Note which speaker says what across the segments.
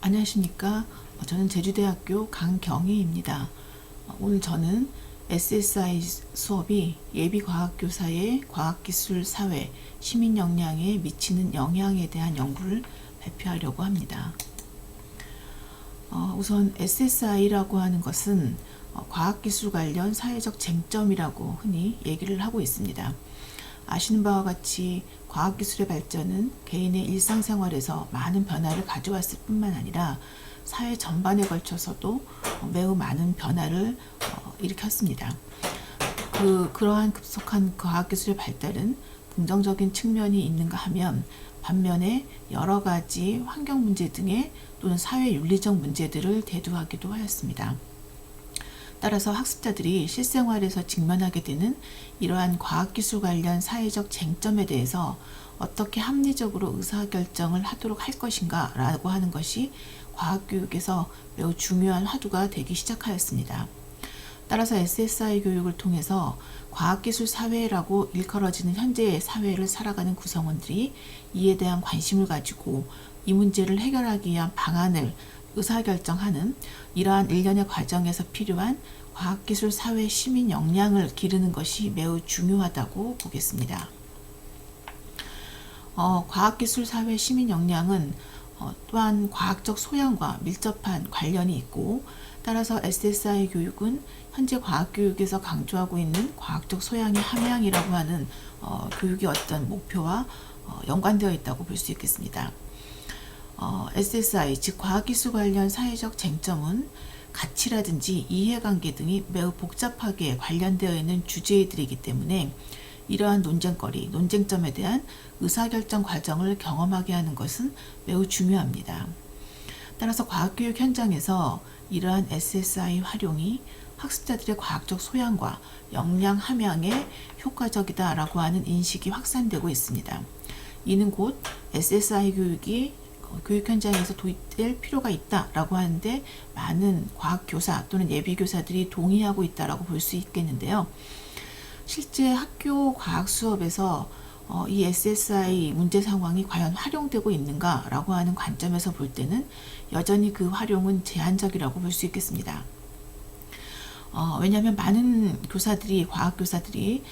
Speaker 1: 안녕하십니까. 저는 제주대학교 강경희입니다. 오늘 저는 SSI 수업이 예비과학교사의 과학기술 사회 시민 역량에 미치는 영향에 대한 연구를 발표하려고 합니다. 우선 SSI라고 하는 것은 과학기술 관련 사회적 쟁점이라고 흔히 얘기를 하고 있습니다. 아시는 바와 같이 과학기술의 발전은 개인의 일상생활에서 많은 변화를 가져왔을 뿐만 아니라 사회 전반에 걸쳐서도 매우 많은 변화를 일으켰습니다. 그러한 급속한 과학기술의 발달은 긍정적인 측면이 있는가 하면 반면에 여러 가지 환경 문제 등의 또는 사회 윤리적 문제들을 대두하기도 하였습니다. 따라서 학습자들이 실생활에서 직면하게 되는 이러한 과학기술 관련 사회적 쟁점에 대해서 어떻게 합리적으로 의사결정을 하도록 할 것인가 라고 하는 것이 과학교육에서 매우 중요한 화두가 되기 시작하였습니다. 따라서 SSI 교육을 통해서 과학기술 사회라고 일컬어지는 현재의 사회를 살아가는 구성원들이 이에 대한 관심을 가지고 이 문제를 해결하기 위한 방안을 의사결정하는 이러한 일련의 과정에서 필요한 과학기술 사회 시민 역량을 기르는 것이 매우 중요하다고 보겠습니다. 과학기술 사회 시민 역량은 또한 과학적 소양과 밀접한 관련이 있고, 따라서 SSI 교육은 현재 과학교육에서 강조하고 있는 과학적 소양의 함양이라고 하는 교육의 어떤 목표와 연관되어 있다고 볼 수 있겠습니다. SSI, 즉 과학기술 관련 사회적 쟁점은 가치라든지 이해관계 등이 매우 복잡하게 관련되어 있는 주제들이기 때문에 이러한 논쟁거리, 논쟁점에 대한 의사결정 과정을 경험하게 하는 것은 매우 중요합니다. 따라서 과학교육 현장에서 이러한 SSI 활용이 학습자들의 과학적 소양과 역량 함양에 효과적이다라고 하는 인식이 확산되고 있습니다. 이는 곧 SSI 교육이 교육 현장에서 도입될 필요가 있다라고 하는데 많은 과학교사 또는 예비교사들이 동의하고 있다라고 볼 수 있겠는데요. 실제 학교 과학 수업에서 이 SSI 문제 상황이 과연 활용되고 있는가라고 하는 관점에서 볼 때는 여전히 그 활용은 제한적이라고 볼 수 있겠습니다. 왜냐하면 많은 교사들이, 과학교사들이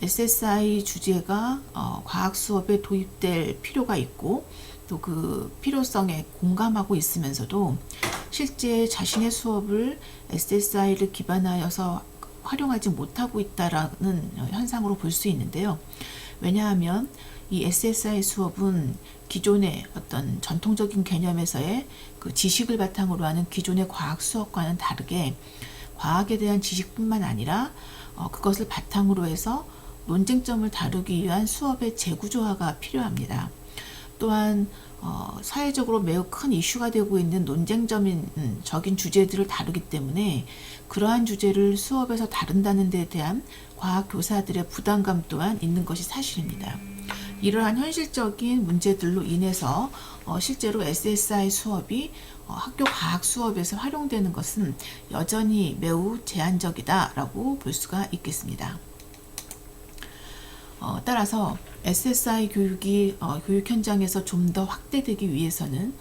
Speaker 1: SSI 주제가 과학 수업에 도입될 필요가 있고 또 그 필요성에 공감하고 있으면서도 실제 자신의 수업을 SSI를 기반하여서 활용하지 못하고 있다라는 현상으로 볼 수 있는데요. 왜냐하면 이 SSI 수업은 기존의 어떤 전통적인 개념에서의 그 지식을 바탕으로 하는 기존의 과학 수업과는 다르게 과학에 대한 지식뿐만 아니라 그것을 바탕으로 해서 논쟁점을 다루기 위한 수업의 재구조화가 필요합니다. 또한 사회적으로 매우 큰 이슈가 되고 있는 논쟁적인 주제들을 다루기 때문에 그러한 주제를 수업에서 다룬다는 데 대한 과학 교사들의 부담감 또한 있는 것이 사실입니다. 이러한 현실적인 문제들로 인해서 실제로 SSI 수업이 학교 과학 수업에서 활용되는 것은 여전히 매우 제한적이다라고 볼 수가 있겠습니다. 따라서 SSI 교육이 교육 현장에서 좀 더 확대되기 위해서는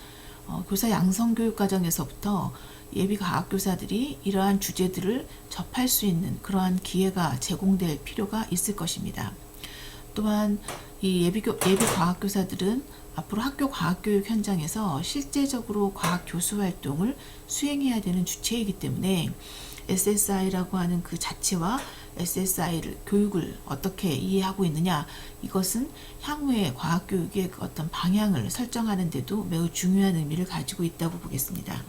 Speaker 1: 교사 양성 교육 과정에서부터 예비 과학교사들이 이러한 주제들을 접할 수 있는 그러한 기회가 제공될 필요가 있을 것입니다. 또한 이 예비 과학교사들은 앞으로 학교 과학교육 현장에서 실제적으로 과학 교수 활동을 수행해야 되는 주체이기 때문에 SSI라고 하는 그 자체와 SSI 교육을 어떻게 이해하고 있느냐, 이것은 향후의 과학교육의 어떤 방향을 설정하는 데도 매우 중요한 의미를 가지고 있다고 보겠습니다.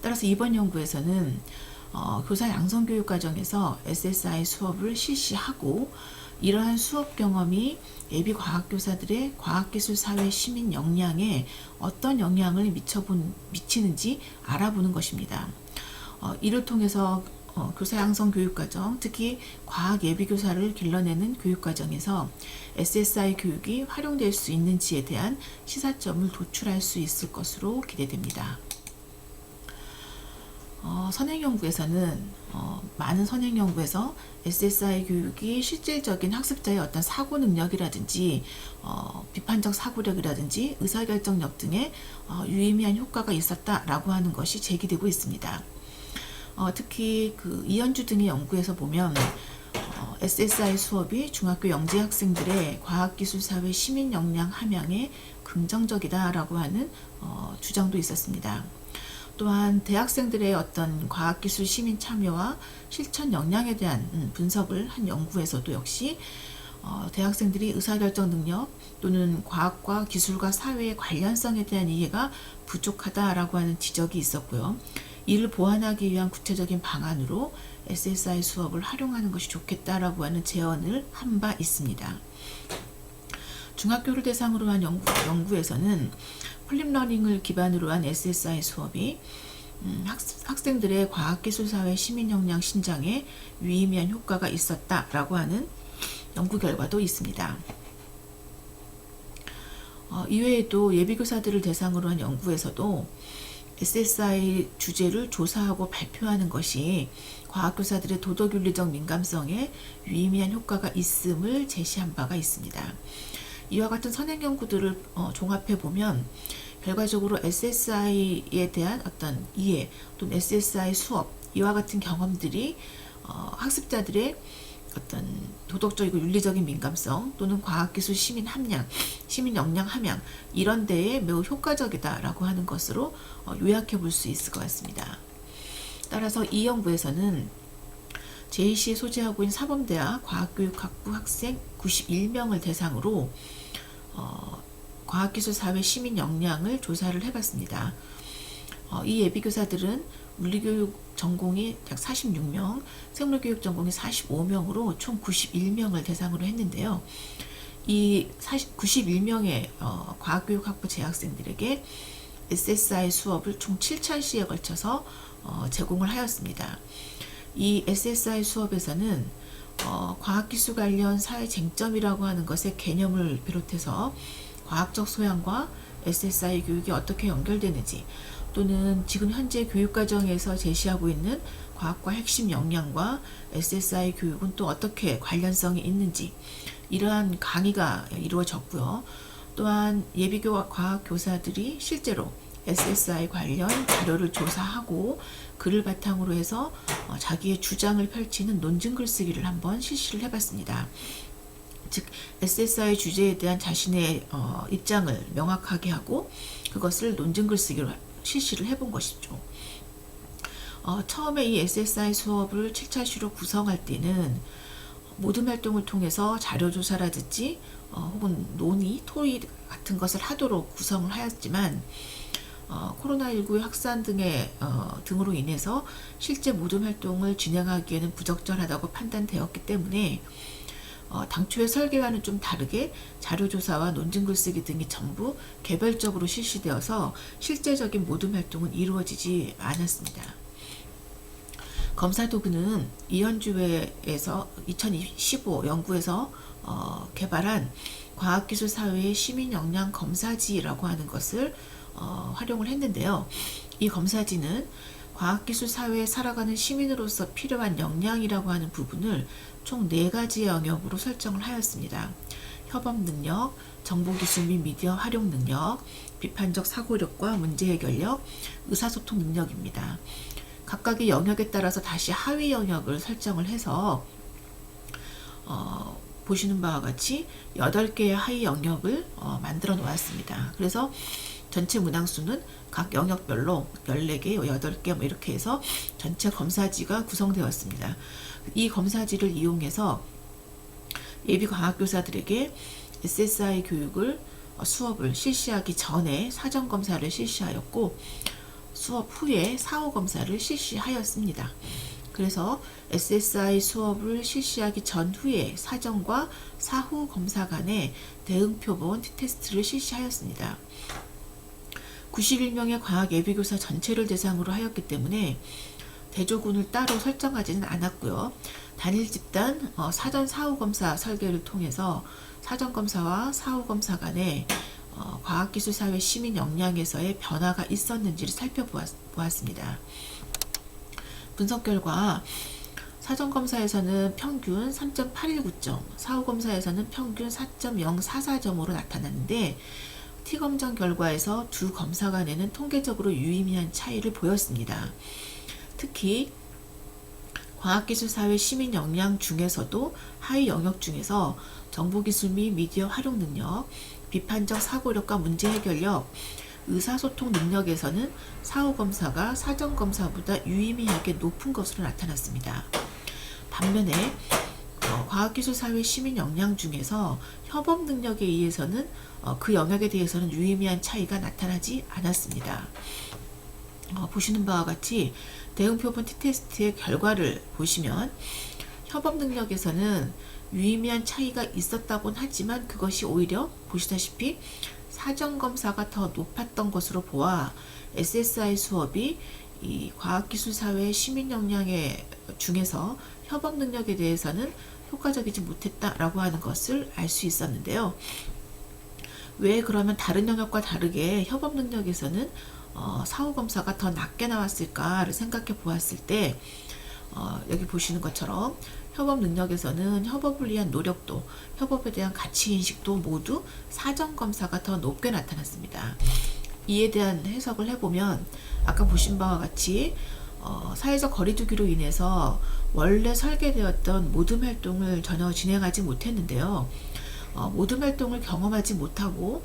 Speaker 1: 따라서 이번 연구에서는 교사 양성교육 과정에서 SSI 수업을 실시하고 이러한 수업 경험이 예비 과학교사들의 과학기술 사회 시민 역량에 어떤 영향을 미치는지 알아보는 것입니다. 이를 통해서 교사 양성 교육과정, 특히 과학 예비교사를 길러내는 교육과정에서 SSI 교육이 활용될 수 있는지에 대한 시사점을 도출할 수 있을 것으로 기대됩니다. 선행연구에서는 많은 선행연구에서 SSI 교육이 실질적인 학습자의 어떤 사고 능력이라든지 비판적 사고력이라든지 의사결정력 등에 유의미한 효과가 있었다라고 하는 것이 제기되고 있습니다. 특히 그 이현주 등의 연구에서 보면 SSI 수업이 중학교 영재 학생들의 과학기술사회 시민 역량 함양에 긍정적이다라고 하는 주장도 있었습니다. 또한 대학생들의 어떤 과학기술 시민 참여와 실천 역량에 대한 분석을 한 연구에서도 역시 대학생들이 의사결정 능력 또는 과학과 기술과 사회의 관련성에 대한 이해가 부족하다라고 하는 지적이 있었고요. 이를 보완하기 위한 구체적인 방안으로 SSI 수업을 활용하는 것이 좋겠다라고 하는 제언을 한 바 있습니다. 중학교를 대상으로 한 연구에서는 플립러닝을 기반으로 한 SSI 수업이 학생들의 과학기술사회 시민역량 신장에 유의미한 효과가 있었다라고 하는 연구 결과도 있습니다. 이외에도 예비교사들을 대상으로 한 연구에서도 SSI 주제를 조사하고 발표하는 것이 과학교사들의 도덕윤리적 민감성에 유의미한 효과가 있음을 제시한 바가 있습니다. 이와 같은 선행연구들을 종합해 보면 결과적으로 SSI에 대한 어떤 이해 또는 SSI 수업 이와 같은 경험들이 학습자들의 어떤 도덕적이고 윤리적인 민감성 또는 과학기술 시민 함량, 시민 역량 함양 이런 데에 매우 효과적이다라고 하는 것으로 요약해 볼 수 있을 것 같습니다. 따라서 이 연구에서는 JC에 소재하고 있는 사범대학 과학교육학부 학생 91명을 대상으로 과학기술 사회 시민 역량을 조사를 해봤습니다. 이 예비교사들은 물리교육 전공이 약 46명, 생물교육 전공이 45명으로 총 91명을 대상으로 했는데요. 이 91명의 과학교육학부 재학생들에게 SSI 수업을 총 7차시에 걸쳐서 제공을 하였습니다. 이 SSI 수업에서는 과학기술 관련 사회 쟁점이라고 하는 것의 개념을 비롯해서 과학적 소양과 SSI 교육이 어떻게 연결되는지 또는 지금 현재 교육과정에서 제시하고 있는 과학과 핵심 역량과 SSI 교육은 또 어떻게 관련성이 있는지 이러한 강의가 이루어졌고요. 또한 예비교 과학교사들이 실제로 SSI 관련 자료를 조사하고 그를 바탕으로 해서 자기의 주장을 펼치는 논증 글쓰기를 한번 실시를 해봤습니다. 즉 SSI 주제에 대한 자신의 입장을 명확하게 하고 그것을 논증 글쓰기로 실시를 해본 것이죠. 처음에 이 SSI 수업을 7차시로 구성할 때는 모든 활동을 통해서 자료조사라든지 혹은 논의, 토의 같은 것을 하도록 구성을 하였지만 코로나19의 확산 등으로 인해서 실제 모든 활동을 진행하기에는 부적절하다고 판단되었기 때문에 당초의 설계와는 좀 다르게 자료조사와 논증 글쓰기 등이 전부 개별적으로 실시되어서 실제적인 모든 활동은 이루어지지 않았습니다. 검사 도구는 이현주회에서 2015 연구에서 개발한 과학기술사회의 시민역량 검사지라고 하는 것을 활용을 했는데요. 이 검사지는 과학기술 사회에 살아가는 시민으로서 필요한 역량이라고 하는 부분을 총 4가지의 영역으로 설정을 하였습니다. 협업 능력, 정보기술 및 미디어 활용 능력, 비판적 사고력과 문제 해결력, 의사소통 능력입니다. 각각의 영역에 따라서 다시 하위 영역을 설정을 해서 보시는 바와 같이 8개의 하위 영역을 만들어 놓았습니다. 그래서 전체 문항수는 각 영역별로 14개, 8개 이렇게 해서 전체 검사지가 구성되었습니다. 이 검사지를 이용해서 예비과학교사들에게 SSI 교육을 수업을 실시하기 전에 사전검사를 실시하였고 수업 후에 사후검사를 실시하였습니다. 그래서 SSI 수업을 실시하기 전후에 사전과 사후 검사 간의 대응표본 테스트를 실시하였습니다. 91명의 과학 예비교사 전체를 대상으로 하였기 때문에 대조군을 따로 설정하지는 않았고요. 단일 집단 사전 사후검사 설계를 통해서 사전검사와 사후검사 간에 과학기술사회 시민 역량에서의 변화가 있었는지를 살펴보았습니다. 분석 결과 사전검사에서는 평균 3.819점, 사후검사에서는 평균 4.044점으로 나타났는데 T검정 결과에서 두 검사가 내는 통계적으로 유의미한 차이를 보였습니다. 특히 과학기술 사회 시민 역량 중에서도 하위 영역 중에서 정보기술 및 미디어 활용 능력, 비판적 사고력과 문제 해결력, 의사소통 능력에서는 사후검사가 사전검사보다 유의미하게 높은 것으로 나타났습니다. 반면에 과학기술 사회 시민 역량 중에서 협업 능력에 의해서는 그 영역에 대해서는 유의미한 차이가 나타나지 않았습니다. 보시는 바와 같이 대응표본 T테스트의 결과를 보시면 협업 능력에서는 유의미한 차이가 있었다곤 하지만 그것이 오히려 보시다시피 사전검사가 더 높았던 것으로 보아 SSI 수업이 이 과학기술사회 시민역량의 중에서 협업 능력에 대해서는 효과적이지 못했다라고 하는 것을 알 수 있었는데요. 왜 그러면 다른 영역과 다르게 협업 능력에서는 사후검사가 더 낮게 나왔을까를 생각해 보았을 때 여기 보시는 것처럼 협업 능력에서는 협업을 위한 노력도, 협업에 대한 가치인식도 모두 사전검사가 더 높게 나타났습니다. 이에 대한 해석을 해보면 아까 보신 바와 같이 사회적 거리두기로 인해서 원래 설계되었던 모둠 활동을 전혀 진행하지 못했는데요. 모둠 활동을 경험하지 못하고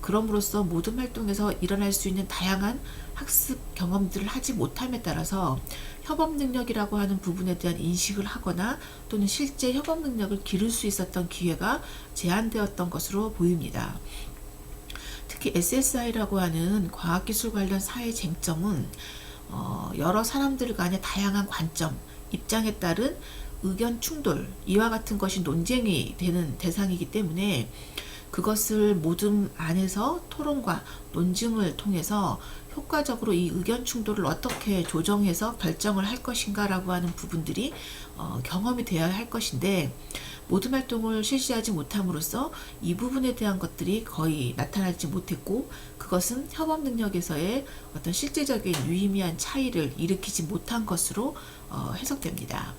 Speaker 1: 그럼으로써 모둠 활동에서 일어날 수 있는 다양한 학습 경험들을 하지 못함에 따라서 협업 능력이라고 하는 부분에 대한 인식을 하거나 또는 실제 협업 능력을 기를 수 있었던 기회가 제한되었던 것으로 보입니다. 특히 SSI라고 하는 과학기술 관련 사회 쟁점은 여러 사람들 간의 다양한 관점, 입장에 따른 의견 충돌, 이와 같은 것이 논쟁이 되는 대상이기 때문에 그것을 모둠 안에서 토론과 논증을 통해서 효과적으로 이 의견 충돌을 어떻게 조정해서 결정을 할 것인가 라고 하는 부분들이 경험이 되어야 할 것인데 모둠 활동을 실시하지 못함으로써 이 부분에 대한 것들이 거의 나타나지 못했고 그것은 협업 능력에서의 어떤 실제적인 유의미한 차이를 일으키지 못한 것으로 해석됩니다.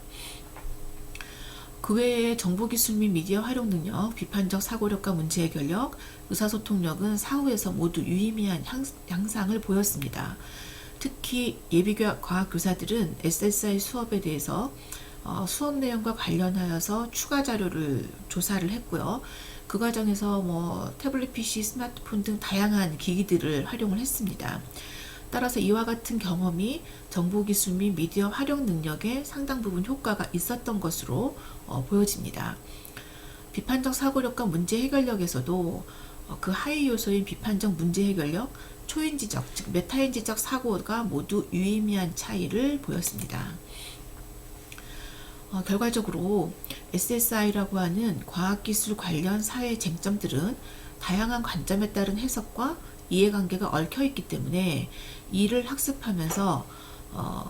Speaker 1: 그 외에 정보기술 및 미디어 활용 능력, 비판적 사고력과 문제 해결력, 의사소통력은 사후에서 모두 유의미한 향상을 보였습니다. 특히 예비과학교사들은 SSI 수업에 대해서 수업 내용과 관련하여서 추가 자료를 조사를 했고요. 그 과정에서 태블릿 PC, 스마트폰 등 다양한 기기들을 활용을 했습니다. 따라서 이와 같은 경험이 정보기술 및 미디어 활용 능력에 상당 부분 효과가 있었던 것으로 보여집니다. 비판적 사고력과 문제 해결력에서도 그 하위 요소인 비판적 문제 해결력, 초인지적, 즉 메타인지적 사고가 모두 유의미한 차이를 보였습니다. 결과적으로 SSI라고 하는 과학기술 관련 사회 쟁점들은 다양한 관점에 따른 해석과 이해관계가 얽혀있기 때문에 이를 학습하면서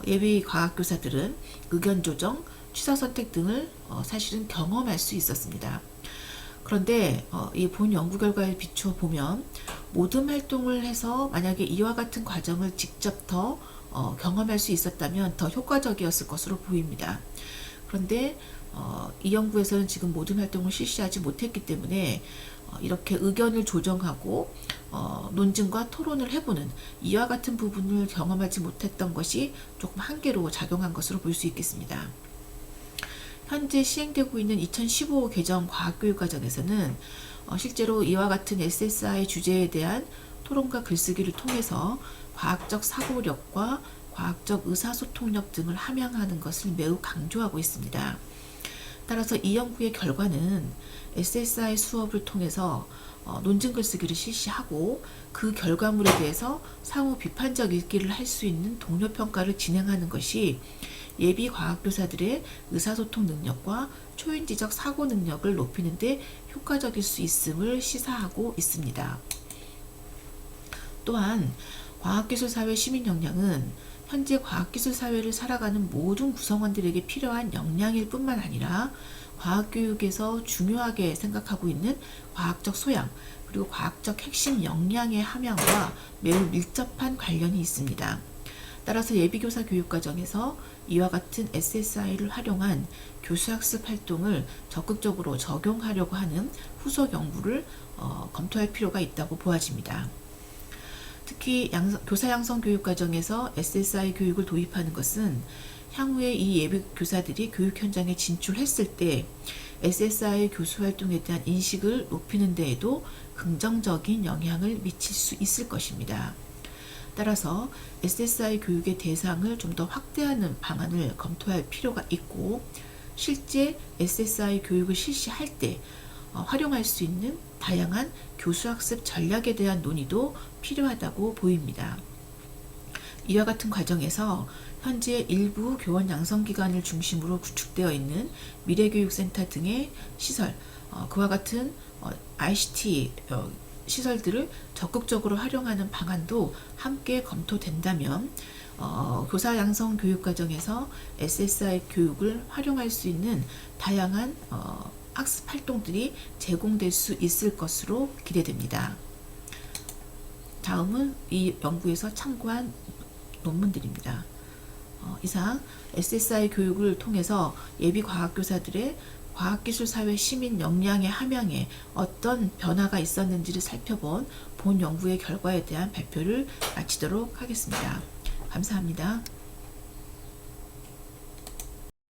Speaker 1: 예비 과학교사들은 의견조정, 취사선택 등을 사실은 경험할 수 있었습니다. 그런데 이 본 연구 결과에 비추어 보면 모둠 활동을 해서 만약에 이와 같은 과정을 직접 더 경험할 수 있었다면 더 효과적이었을 것으로 보입니다. 그런데 이 연구에서는 지금 모둠 활동을 실시하지 못했기 때문에 이렇게 의견을 조정하고 논증과 토론을 해보는 이와 같은 부분을 경험하지 못했던 것이 조금 한계로 작용한 것으로 볼 수 있겠습니다. 현재 시행되고 있는 2015 개정 과학교육과정에서는 실제로 이와 같은 SSI 주제에 대한 토론과 글쓰기를 통해서 과학적 사고력과 과학적 의사소통력 등을 함양하는 것을 매우 강조하고 있습니다. 따라서 이 연구의 결과는 SSI 수업을 통해서 논증 글쓰기를 실시하고 그 결과물에 대해서 상호 비판적 읽기를 할 수 있는 동료평가를 진행하는 것이 예비 과학교사들의 의사소통 능력과 초인지적 사고 능력을 높이는 데 효과적일 수 있음을 시사하고 있습니다. 또한 과학기술사회 시민 역량은 현재 과학기술 사회를 살아가는 모든 구성원들에게 필요한 역량일 뿐만 아니라 과학교육에서 중요하게 생각하고 있는 과학적 소양 그리고 과학적 핵심 역량의 함양과 매우 밀접한 관련이 있습니다. 따라서 예비교사 교육과정에서 이와 같은 SSI를 활용한 교수학습 활동을 적극적으로 적용하려고 하는 후속 연구를 검토할 필요가 있다고 보아집니다. 특히 교사 양성 교육 과정에서 SSI 교육을 도입하는 것은 향후에 이 예비 교사들이 교육 현장에 진출했을 때 SSI 교수 활동에 대한 인식을 높이는 데에도 긍정적인 영향을 미칠 수 있을 것입니다. 따라서 SSI 교육의 대상을 좀 더 확대하는 방안을 검토할 필요가 있고, 실제 SSI 교육을 실시할 때 활용할 수 있는 다양한 교수학습 전략에 대한 논의도 필요하다고 보입니다. 이와 같은 과정에서 현재 일부 교원 양성기관을 중심으로 구축되어 있는 미래교육센터 등의 시설, 그와 같은 ICT 시설들을 적극적으로 활용하는 방안도 함께 검토된다면 교사 양성 교육 과정에서 SSI 교육을 활용할 수 있는 다양한 학습 활동들이 제공될 수 있을 것으로 기대됩니다. 다음은 이 연구에서 참고한 논문들입니다. 이상 SSI 교육을 통해서 예비 과학교사들의 과학기술사회 시민 역량의 함양에 어떤 변화가 있었는지를 살펴본 본 연구의 결과에 대한 발표를 마치도록 하겠습니다. 감사합니다.